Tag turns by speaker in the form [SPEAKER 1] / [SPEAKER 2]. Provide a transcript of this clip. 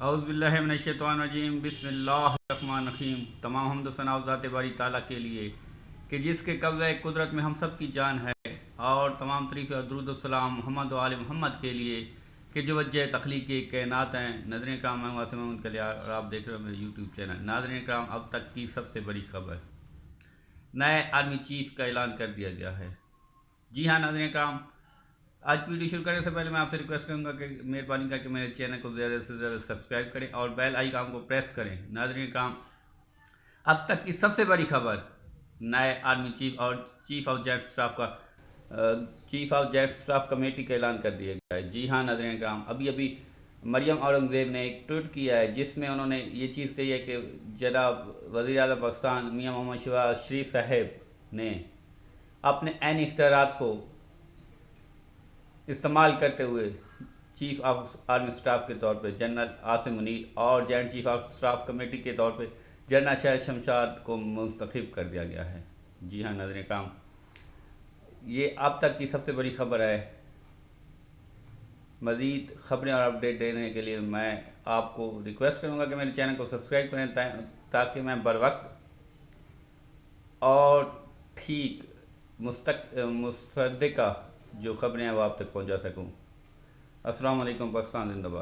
[SPEAKER 1] औज़ुबिल्लाहिमिनश्शैतानिर्रजीम बिस्मिल्लाहिर्रहमानिर्रहीम। तमाम हम्द सना ज़ात बारी ताला के लिए कि जिसके कब्ज़े कुदरत में हम सब की जान है, और तमाम तरीफ़ और दुरूद सलाम मोहम्मद व आले मोहम्मद के लिए कि जो वजह तख्लीक़ कायनात हैं। नाज़रीन कराम, मैं वासिम मोहम्मद कलियार और आप देख रहे हो मेरे यूट्यूब चैनल। नाज़रीन कराम, अब तक की सबसे बड़ी खबर, नए आर्मी चीफ का ऐलान कर दिया गया है। जी हाँ नाज़रीन कराम, आज वीडियो शुरू करने से पहले मैं आपसे रिक्वेस्ट करूंगा कि मेहरबानी करके मेरे चैनल को ज़्यादा से ज़्यादा सब्सक्राइब करें और बेल आइकन को प्रेस करें। नाज़रीन काम, अब तक की सबसे बड़ी खबर, नए आर्मी चीफ और चीफ ऑफ जेट स्टाफ का chief of jet staff committee का ऐलान कर दिया गया है। जी हाँ नाज़रीन काम, अभी अभी मरियम औरंगज़ेब ने एक ट्वीट किया है जिसमें उन्होंने ये चीज़ कही है कि जनाब वज़ीर आज़म पाकिस्तान मियां मोहम्मद शहबाज शरीफ साहब ने अपने ऐन इख्तियारात को इस्तेमाल करते हुए चीफ ऑफ आर्मी स्टाफ के तौर पे जनरल आसिम मुनीर और joint chief of staff committee के तौर पे जनरल शाहिद शमशाद को मुंतखब कर दिया गया है। जी हाँ नाज़रीन काम, ये अब तक की सबसे बड़ी खबर है। मज़ीद खबरें और अपडेट देने के लिए मैं आपको रिक्वेस्ट करूँगा कि मेरे चैनल को सब्सक्राइब करें ताकि मैं बर वक्त और ठीक मुस्तदिका जो खबरें हैं वो आप तक पहुँचा सकूँ। अस्सलाम वालेकुम। पाकिस्तान जिंदाबाद।